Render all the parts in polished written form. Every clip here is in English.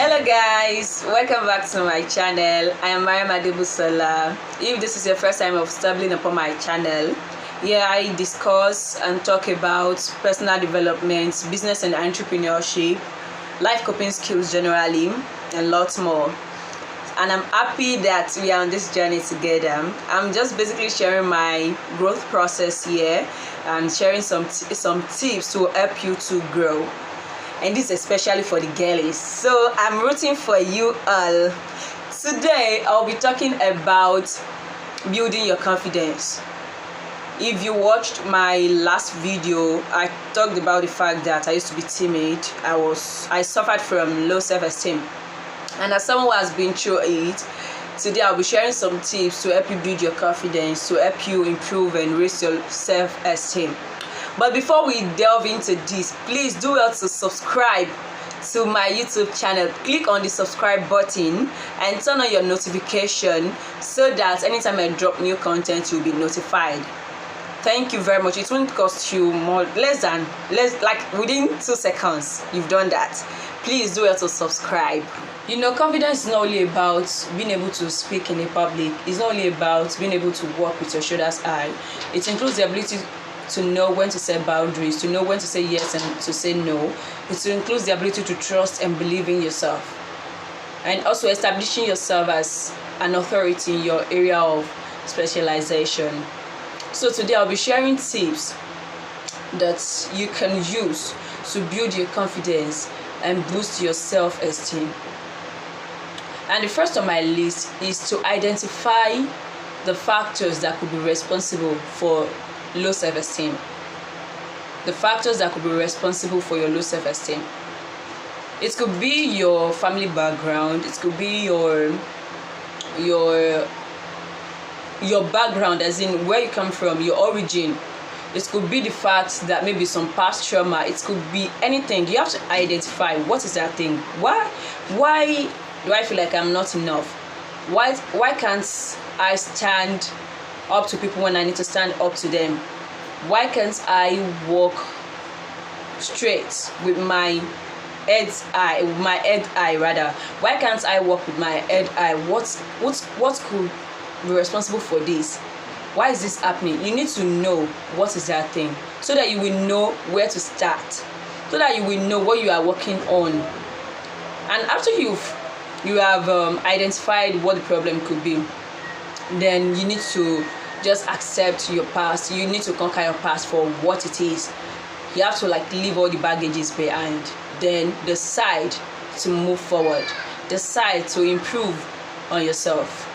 Hello guys, welcome back to my channel. I am Maryam Adebusola. If this is your first time of stumbling upon my channel, here I discuss and talk about personal development, business and entrepreneurship, life coping skills generally, and lots more. And I'm happy that we are on this journey together. I'm just basically sharing my growth process here and sharing some tips to help you to grow. And this is especially for the girlies, so I'm rooting for you all. Today I'll be talking about building your confidence. If you watched my last video, I talked about the fact that I used to be timid. I suffered from low self-esteem, and as someone who has been through it, today I'll be sharing some tips to help you build your confidence, to help you improve and raise your self-esteem. But before we delve into this, please do well to subscribe to my YouTube channel. Click on the subscribe button and turn on your notification so that anytime I drop new content, you'll be notified. Thank you very much. It won't cost you like within 2 seconds you've done that. Please do well to subscribe. You know, confidence is not only about being able to speak in a public. It's not only about being able to walk with your shoulders high. It includes the ability to know when to set boundaries, to know when to say yes and to say no. It includes the ability to trust and believe in yourself, and also establishing yourself as an authority in your area of specialization. So today I'll be sharing tips that you can use to build your confidence and boost your self-esteem. And the first on my list is to identify the factors that could be responsible for low self-esteem. The factors that could be responsible for your low self-esteem. It could be your family background. It could be your background, as in where you come from, your origin. It could be the fact that maybe some past trauma. It could be anything. You have to identify what is that thing. Why do I feel like I'm not enough? Why can't I stand up to people when I need to stand up to them? Why can't I walk straight with my head high rather? Why can't I walk with my head high? What could be responsible for this? Why is this happening? You need to know what is that thing, so that you will know where to start, so that you will know what you are working on. And after you have identified what the problem could be, then you need to just accept your past. You need to conquer your past for what it is. You have to leave all the baggages behind. Then decide to move forward. Decide to improve on yourself.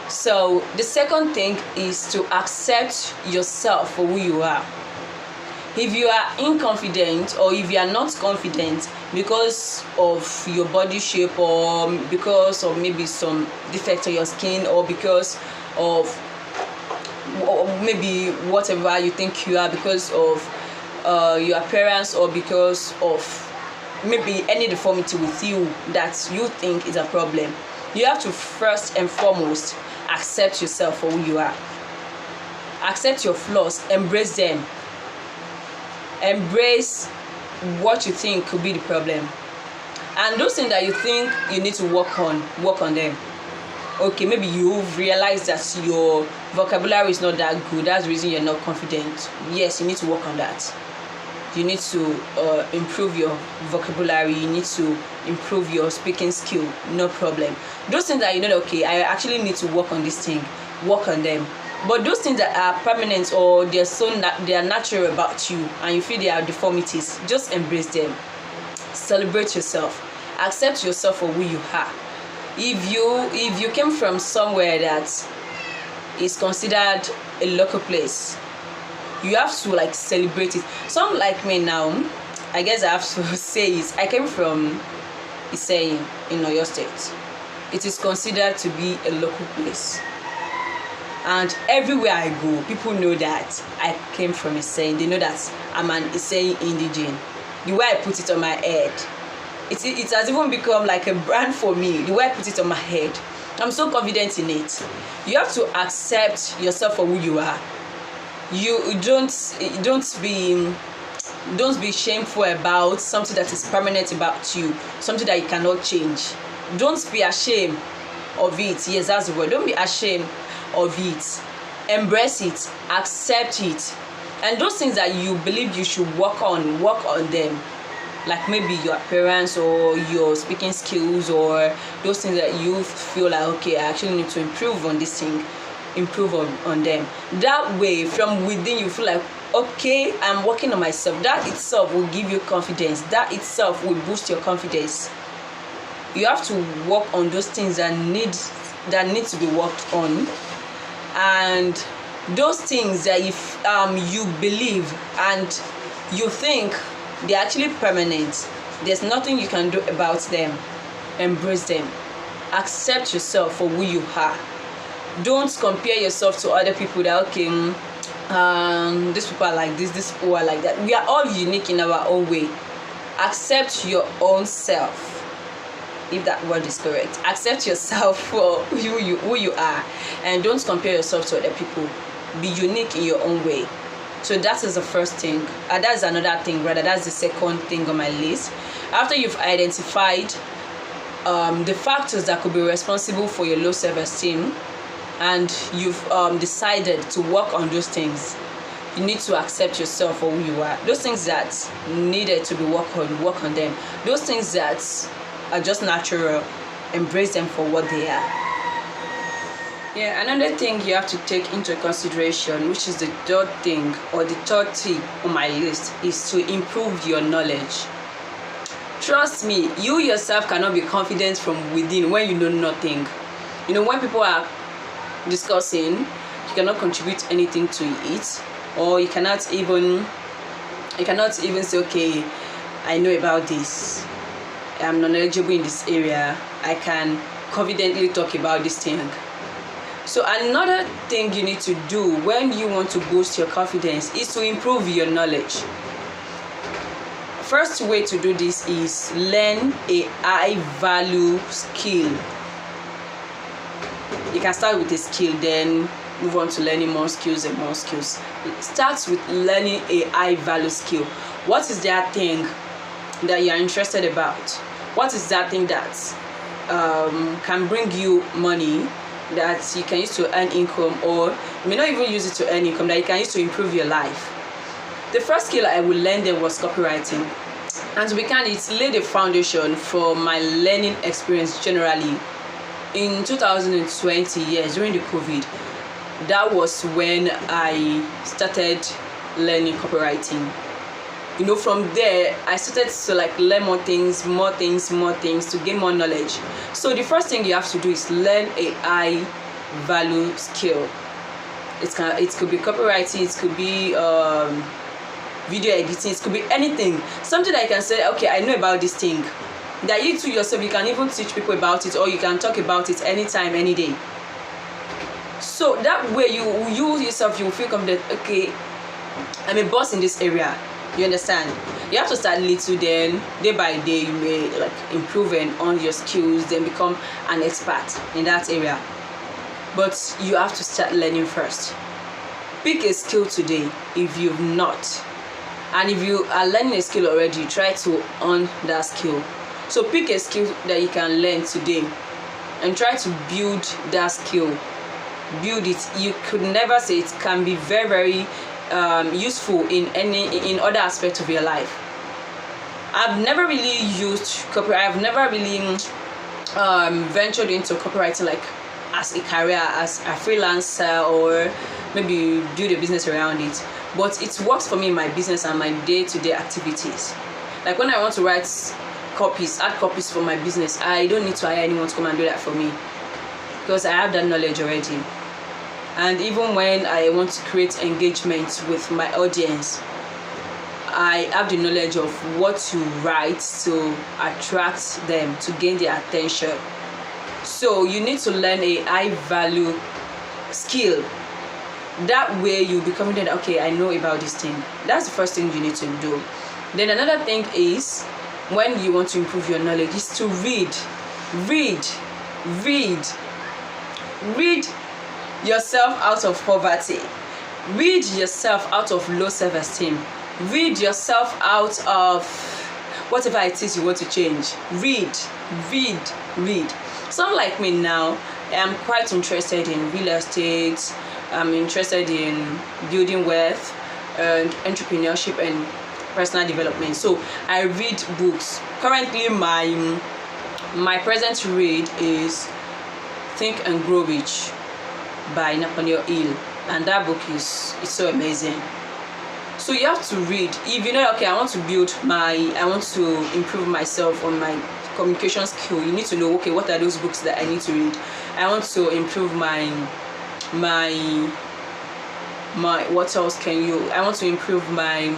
So the second thing is to accept yourself for who you are. If you are inconfident, or if you are not confident because of your body shape, or because of maybe some defect on your skin, or because of maybe whatever you think you are, because of your appearance, or because of maybe any deformity with you that you think is a problem, you have to first and foremost accept yourself for who you are. Accept your flaws, embrace them. Embrace what you think could be the problem, and those things that you think you need to work on them. Okay, maybe you've realized that your vocabulary is not that good. That's the reason you're not confident. Yes, you need to work on that. You need to improve your vocabulary. You need to improve your speaking skill. No problem. Those things that you know, okay, I actually need to work on this thing. Work on them. But those things that are permanent, or they are natural about you, and you feel they are deformities, just embrace them. Celebrate yourself. Accept yourself for who you are. If you came from somewhere that is considered a local place, you have to celebrate it. Some like me now, I guess I have to say it. I came from Iseyin in Oyo State. It is considered to be a local place. And everywhere I go, people know that I came from Iseyin. They know that I'm an Iseyin indigene. The way I put it on my head, it has even become like a brand for me. The way I put it on my head, I'm so confident in it. You have to accept yourself for who you are. You don't be Don't be shameful about something that is permanent about you, something that you cannot change. Don't be ashamed of it. Yes, that's the word. Don't be ashamed of it. Embrace it, accept it. And those things that you believe you should work on them. Like maybe your appearance or your speaking skills, or those things that you feel like, okay, I actually need to improve on this thing, improve on them. That way, from within, you feel like, okay, I'm working on myself. That itself will give you confidence. That itself will boost your confidence. You have to work on those things that need to be worked on, and those things that if you believe and you think they're actually permanent, there's nothing you can do about them. Embrace them. Accept yourself for who you are. Don't compare yourself to other people that, okay, these people are like this, these people are like that. We are all unique in our own way. Accept your own self, if that word is correct. Accept yourself for who you are, and don't compare yourself to other people. Be unique in your own way. So that is the first thing. That's another thing, rather. That's the second thing on my list. After you've identified the factors that could be responsible for your low self-esteem, and you've decided to work on those things, you need to accept yourself for who you are. Those things that needed to be work on them. Those things that are just natural, embrace them for what they are. Yeah, another thing you have to take into consideration, which is the third thing or the third tip on my list, is to improve your knowledge. Trust me, you yourself cannot be confident from within when you know nothing. When people are discussing, you cannot contribute anything to it, or you cannot even say, okay, I know about this, I'm knowledgeable in this area, I can confidently talk about this thing. So another thing you need to do when you want to boost your confidence is to improve your knowledge. First way to do this is learn a high value skill. You can start with a skill, then move on to learning more skills and more skills. Start with learning a high value skill. What is that thing that you are interested about? What is that thing that can bring you money, that you can use to earn income, or you may not even use it to earn income, that you can use to improve your life? The first skill I will learn there was copywriting, and it laid a foundation for my learning experience generally. In 2020, yes, during the COVID, that was when I started learning copywriting. From there, I started to learn more things, to gain more knowledge. So the first thing you have to do is learn a high value skill. It could be copywriting, it could be video editing, it could be anything. Something that you can say, okay, I know about this thing. That you to yourself, you can even teach people about it, or you can talk about it anytime, any day. So that way you yourself, you will feel confident, okay, I'm a boss in this area. You understand? You have to start little, then day by day you may improve on your skills, then become an expert in that area. But you have to start learning first. Pick a skill today if you've not. And if you are learning a skill already, try to earn that skill. So pick a skill that you can learn today and try to build that skill. Build it. You could never say it can be very, very useful in other aspects of your life. I've never really used copyright. I've never really ventured into copywriting as a career, as a freelancer, or maybe build a business around it. But it works for me in my business and my day-to-day activities. When I want to write add copies for my business, I don't need to hire anyone to come and do that for me, because I have that knowledge already. And even when I want to create engagement with my audience, I have the knowledge of what to write to attract them, to gain their attention. So you need to learn a high value skill. That way you'll be confident, okay, I know about this thing. That's the first thing you need to do. Then another thing is, when you want to improve your knowledge, is to read yourself out of poverty. Read yourself out of low self-esteem. Read yourself out of whatever it is you want to change. Read. Some like me now, I'm quite interested in real estate. I'm interested in building wealth and entrepreneurship and personal development. So I read books. Currently, my present read is Think and Grow Rich by Napoleon Hill, and that book is so amazing. So you have to read. If you know, okay, I want to improve myself on my communication skill, you need to know, okay, what are those books that I need to read? I want to improve my what else can you? I want to improve my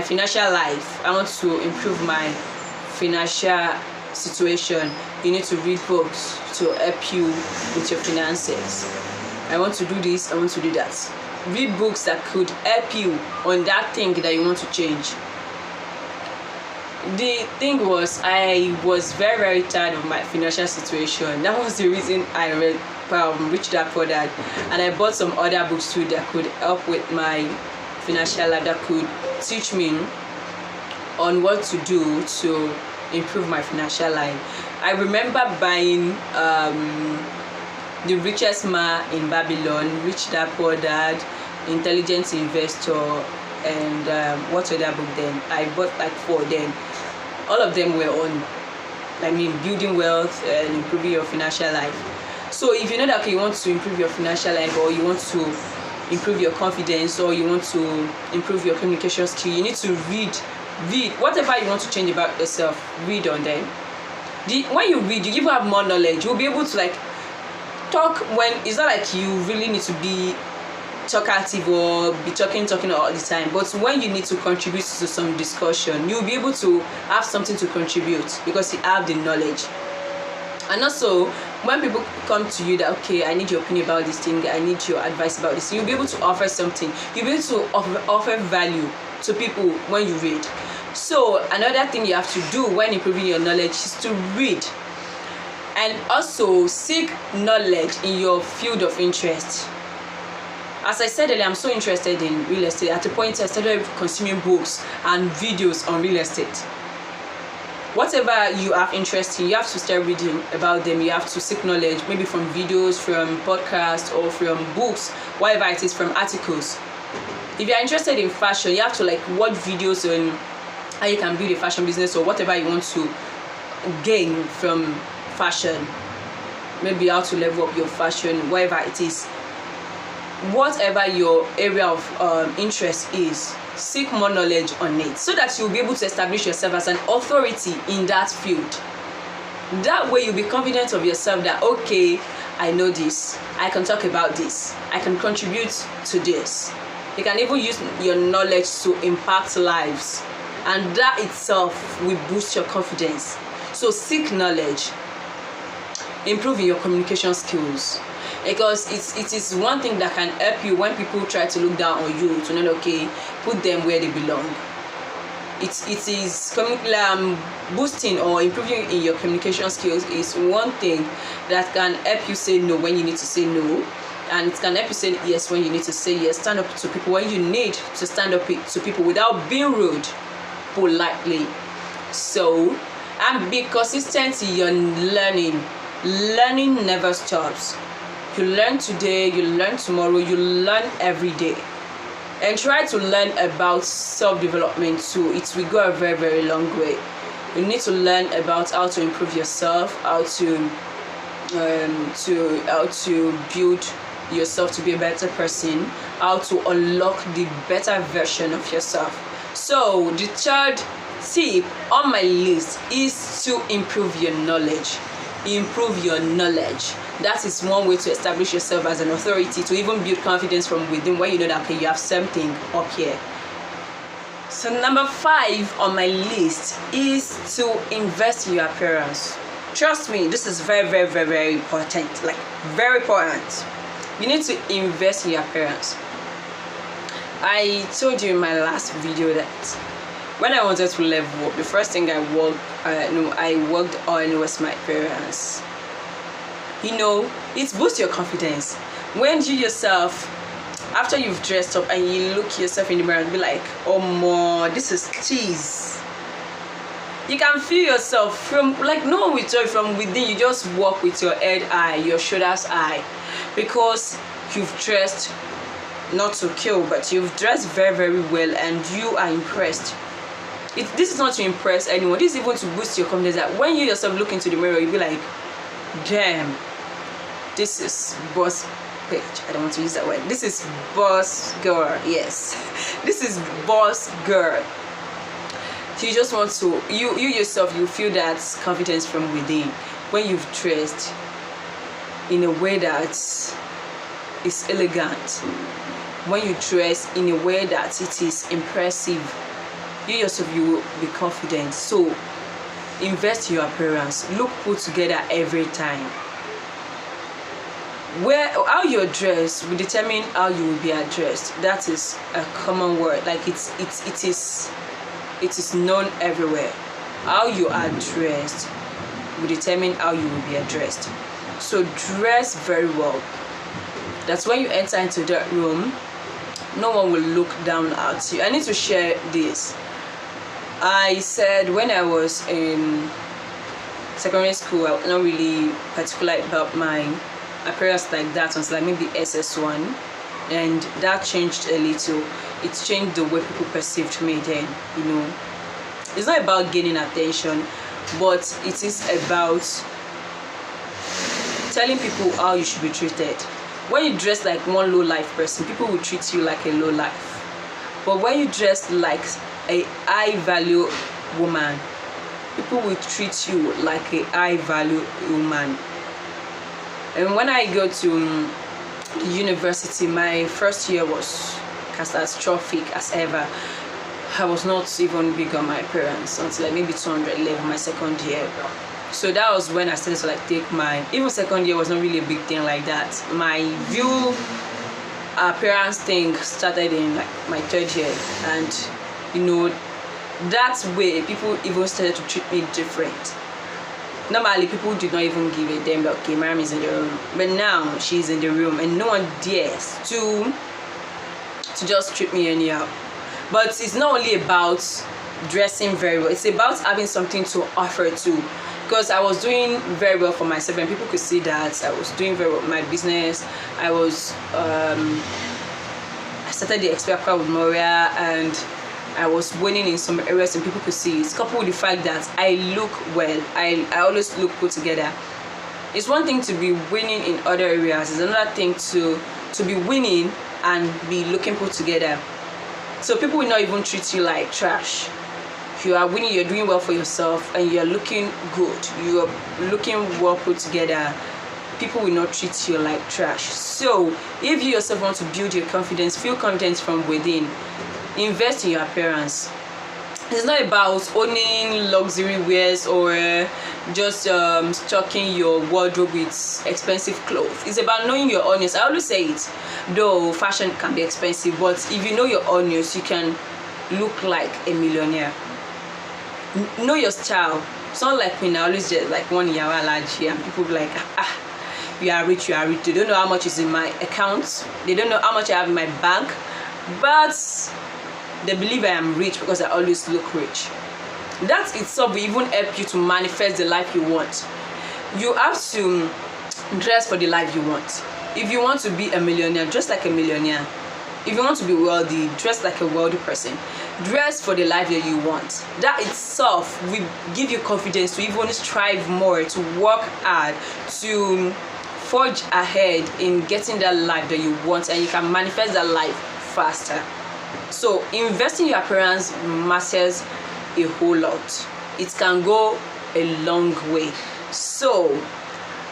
financial life. I want to improve my financial situation. You need to read books to help you with your finances. I want to do this, I want to do that. Read books that could help you on that thing that you want to change. The thing was, I was very, very tired of my financial situation. That was the reason I read Rich Dad Poor Dad, and I bought some other books too that could help with my financial life, that could teach me on what to do to improve my financial life. I remember buying The Richest Man in Babylon, Rich Dad Poor Dad, Intelligent Investor, and what other book then? I bought like 4 then. All of them were on, building wealth and improving your financial life. So if you know that, okay, you want to improve your financial life, or you want to improve your confidence, or you want to improve your communication skill, you need to read whatever you want to change about yourself. Read on them. When you read, you have more knowledge. You'll be able to talk. When it's not like you really need to be talkative or be talking all the time, but when you need to contribute to some discussion, you'll be able to have something to contribute because you have the knowledge. And also, when people come to you that, okay, I need your opinion about this thing, I need your advice about this, you'll be able to offer something. You'll be able to offer value to people when you read. So another thing you have to do when improving your knowledge is to read, and also seek knowledge in your field of interest. As I said earlier, I'm so interested in real estate. At a point, I started consuming books and videos on real estate. Whatever you have interest in, you have to start reading about them. You have to seek knowledge, maybe from videos, from podcasts, or from books, whatever it is, from articles. If you are interested in fashion, you have to watch videos on how you can build a fashion business, or whatever you want to gain from fashion. Maybe how to level up your fashion, whatever it is. Whatever your area of interest is, seek more knowledge on it, so that you'll be able to establish yourself as an authority in that field. That way you'll be confident of yourself that, okay, I know this, I can talk about this, I can contribute to this. You can even use your knowledge to impact lives, and that itself will boost your confidence. So seek knowledge, improve your communication skills, because it is one thing that can help you when people try to look down on you, to know, okay, put them where they belong. It is boosting or improving in your communication skills is one thing that can help you say no when you need to say no, and it can help you say yes when you need to say yes. Stand up to people when you need to stand up to people without being rude, politely. So, and be consistent in your learning. Learning never stops. You learn today, you learn tomorrow, you learn every day. And try to learn about self-development too. It will go a very, very long way. You need to learn about how to improve yourself, how to build yourself to be a better person, how to unlock the better version of yourself. So the third tip on my list is to improve your knowledge. Improve your knowledge. That is one way to establish yourself as an authority, to even build confidence from within, when you know that, okay, you have something up here. So number 5 on my list is to invest in your appearance. Trust me, this is very, very, very, very important. Very important. You need to invest in your appearance. I told you in my last video that when I wanted to level up, the first thing I worked on was my appearance. It boosts your confidence when you yourself after you've dressed up and you look yourself in the mirror and be like, oh more, this is cheese. You can feel yourself from, like, no one will tell you from within. You just walk with your head high, your shoulders high, because you've dressed not to kill, but you've dressed very, very well, and you are impressed. This is not to impress anyone. This is even to boost your confidence, that when you yourself look into the mirror, you'll be like, damn, this is boss bitch. I don't want to use that word. This is boss girl. Yes, this is boss girl. You just want to, you yourself, you feel that confidence from within when you've dressed in a way that is elegant, when you dress in a way that it is impressive. You yourself, you will be confident. So invest in your appearance. Look put together every time. How you're dressed will determine how you will be addressed. That is a common word. Like it is known everywhere. How you are dressed will determine how you will be addressed. So dress very well. That's when you enter into that room, no one will look down at you. I need to share this. I said when I was in secondary school, I was not really particular about my appearance like that until like maybe SS1, and that changed a little. It changed the way people perceived me then. You know, it's not about gaining attention, but it is about telling people how you should be treated. When you dress like one low life person, people will treat you like a low life. But when you dress like a high value woman, people will treat you like a high value woman. And when I go to university, my first year was catastrophic as ever. I was not even big on my appearance until like maybe 200 level my second year. So that was when I started to like take my, even second year was not really a big thing like that. My view appearance thing started in like my third year, and you know, that way people even started to treat me different. Normally people did not even give a damn that okay, Maryam is in the room, but now she's in the room and no one dares to just treat me anyhow. But it's not only about dressing very well, it's about having something to offer too. Because I was doing very well for myself and people could see that I was doing very well with my business. I started the expert crowd with Moria, and I was winning in some areas and people could see it. Coupled with the fact that I look well, I always look put together. It's one thing to be winning in other areas, it's another thing to be winning and be looking put together. So people will not even treat you like trash. You are winning, you're doing well for yourself, and you're looking good, you are looking well put together, people will not treat you like trash. So if you yourself want to build your confidence, feel confident from within, invest in your appearance. It's not about owning luxury wears or just stocking your wardrobe with expensive clothes. It's about knowing your audience. I always say it, though fashion can be expensive, but if you know your audience, you can look like a millionaire. Know your style. It's not like when I always just like one yawa large here and people be like, you are rich, They don't know how much is in my account, they don't know how much I have in my bank, but they believe I am rich because I always look rich. That itself will even help you to manifest the life you want. You have to dress for the life you want. If you want to be a millionaire, dress like a millionaire. If you want to be wealthy, dress like a wealthy person. Dress for the life that you want. That itself will give you confidence to even strive more, to work hard, to forge ahead in getting that life that you want, and you can manifest that life faster. So investing in your appearance matters a whole lot. It can go a long way. So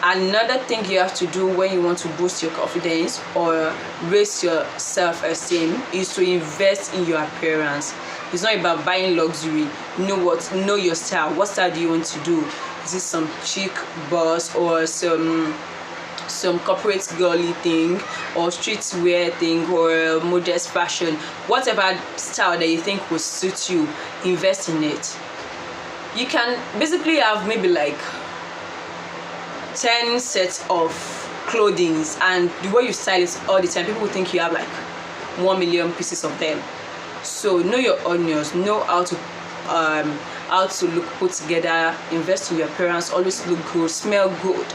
another thing you have to do when you want to boost your confidence or raise your self-esteem is to invest in your appearance. It's not about buying luxury. Know your style. What style do you want to do? Is it some chic boss or some corporate girly thing or streetwear thing or modest fashion? Whatever style that you think will suit you, invest in it. You can basically have maybe like 10 sets of clothing, and the way you style it all the time, people will think you have like 1 million pieces of them. So know your onions, know how to look put together, invest in your appearance, always look good, smell good,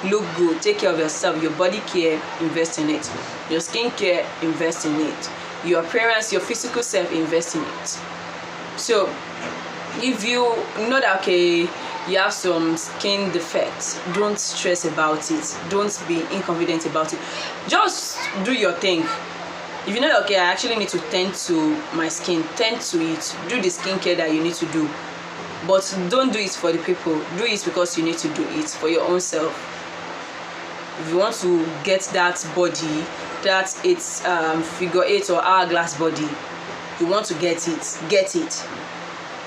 look good, take care of yourself, your body care, invest in it, your skin care, invest in it, your appearance, your physical self, invest in it. So if you know that okay, you have some skin defects, don't stress about it, don't be inconfident about it, just do your thing. If you know that okay, I actually need to tend to my skin, tend to it, do the skincare that you need to do, but don't do it for the people, do it because you need to do it for your own self. If you want to get that body, that it's figure 8 or hourglass body, you want to get it.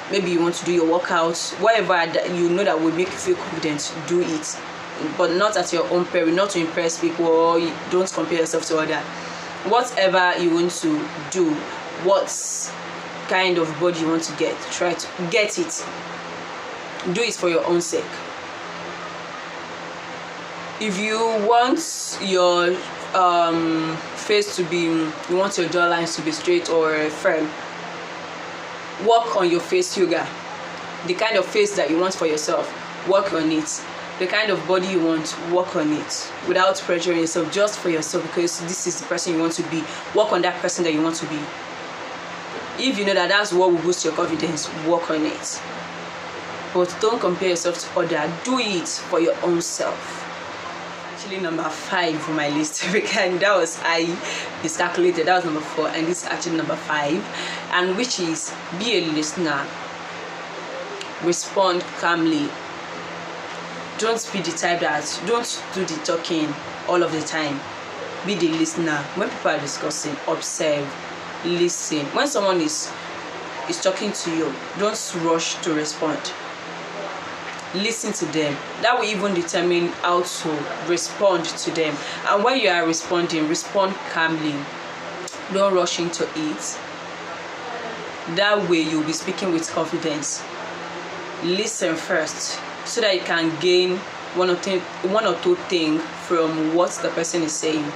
Maybe you want to do your workouts, whatever you know that will make you feel confident, do it, but not at your own peril, not to impress people, or don't compare yourself to others. Whatever you want to do, what kind of body you want to get, try to get it, do it for your own sake. If you want your face to be, you want your jawlines to be straight or firm, work on your face yoga. The kind of face that you want for yourself, work on it. The kind of body you want, work on it without pressuring yourself, just for yourself, because this is the person you want to be. Work on that person that you want to be. If you know that that's what will boost your confidence, work on it. But don't compare yourself to others. Do it for your own self. Actually, number 5 on my list, because that was I miscalculated. That was number 4, and this is actually number 5, and which is be a listener. Respond calmly. Don't be the type that don't do the talking all of the time. Be the listener. When people are discussing, observe, listen. When someone is talking to you, don't rush to respond. Listen to them. That will even determine how to respond to them. And when you are responding, respond calmly. Don't rush into it. That way you'll be speaking with confidence. Listen first, so that you can gain one or two things from what the person is saying.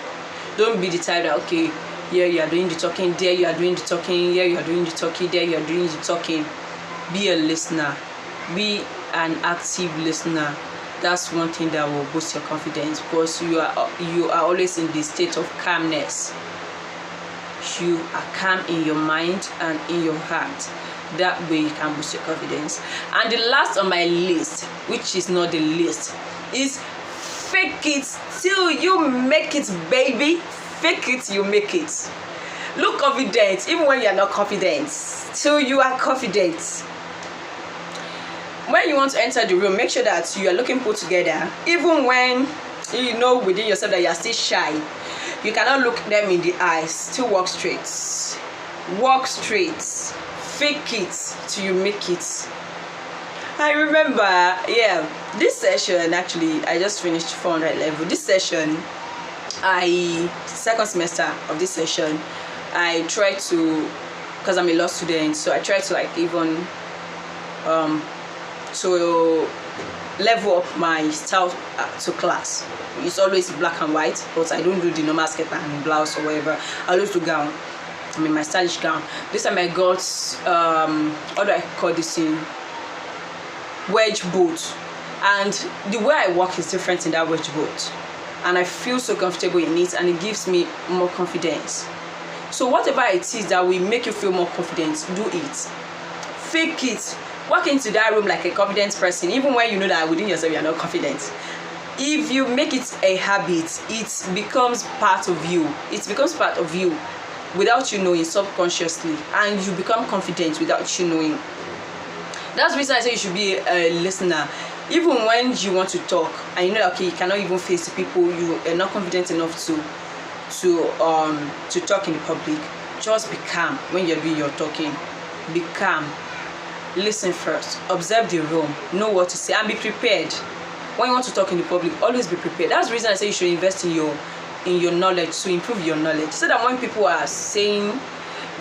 Don't be the type that okay, here you are doing the talking, there you are doing the talking, here you are doing the talking, there you are doing the talking. Be a listener. Be an active listener. That's one thing that will boost your confidence, because you are always in the state of calmness. You are calm in your mind and in your heart. That way you can boost your confidence. And the last on my list, which is not the least, is fake it till you make it, baby. Fake it, you make it. Look confident even when you are not confident, till you are confident. When you want to enter the room, make sure that you are looking put together. Even when you know within yourself that you are still shy, you cannot look them in the eyes. Still walk straight. Walk straight. Fake it till you make it. I remember, this session, actually, I just finished 400 level. This session, second semester of this session, I tried to, because I'm a law student, so I tried to like even to level up my style to class. It's always black and white, but I don't do the normal skirt and blouse or whatever. I always do gown. I mean my stylish gown. This time I got how do I call this thing? Wedge boot. And the way I walk is different in that wedge boot. And I feel so comfortable in it, and it gives me more confidence. So whatever it is that will make you feel more confident, do it. Fake it. Walk into that room like a confident person, even when you know that within yourself you are not confident. If you make it a habit, it becomes part of you. It becomes part of you without you knowing, subconsciously, and you become confident without you knowing. That's the reason I say you should be a listener. Even when you want to talk and you know that okay, you cannot even face the people, you are not confident enough to talk in the public, just be calm when you're doing your talking. Be calm. Listen first. Observe the room. Know what to say and be prepared. When you want to talk in the public, always be prepared. That's the reason I say you should invest in your knowledge, to improve your knowledge, so that when people are saying,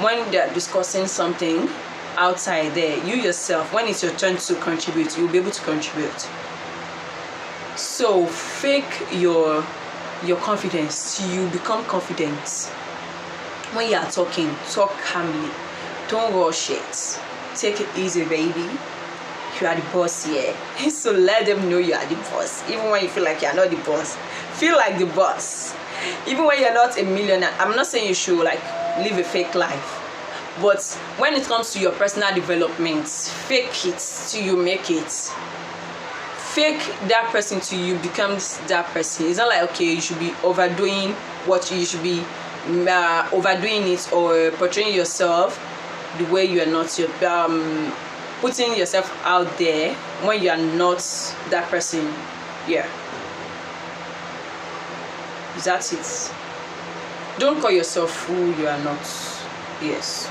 when they're discussing something outside there, you yourself, when it's your turn to contribute, you'll be able to contribute. So fake your confidence till you become confident. when you are talking, talk calmly. Don't rush it. Take it easy, baby. You are the boss here. So let them know you are the boss. Even when you feel like you are not the boss, feel like the boss. Even when you're not a millionaire. I'm not saying you should like live a fake life, but when it comes to your personal development, fake it till you make it. Fake that person till you become that person. It's not like, okay, you should be overdoing what you should be overdoing it or portraying yourself the way you are not. You're putting yourself out there when you are not that person. Yeah, that's it. Don't call yourself who you are not. Yes,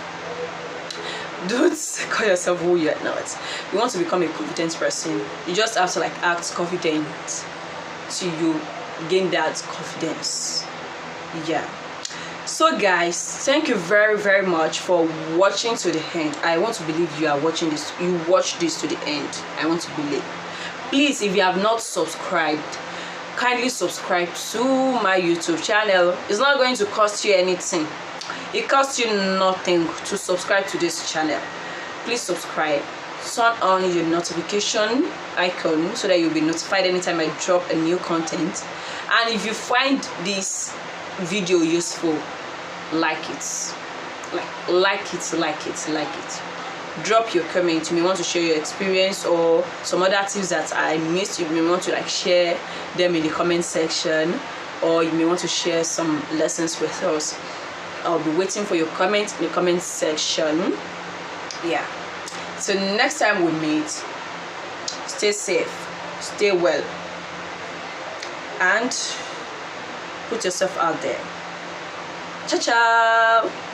don't call yourself who you are not. You want to become a confident person, you just have to like act confident till you gain that confidence. Yeah. So guys, thank you very, very much for watching to the end. I want to believe you are watching this, you watch this to the end. I want to believe. Please, if you have not subscribed, kindly subscribe to my YouTube channel. It's not going to cost you anything. It costs you nothing to subscribe to this channel. Please subscribe. Turn on your notification icon so that you'll be notified anytime I drop a new content. And if you find this video useful, like it. Like it. Drop your comment. You may want to share your experience or some other tips that I missed. You may want to like share them in the comment section, or you may want to share some lessons with us. I'll be waiting for your comment in the comment section. Yeah. So next time we meet, stay safe, stay well, and put yourself out there. Ciao, ciao.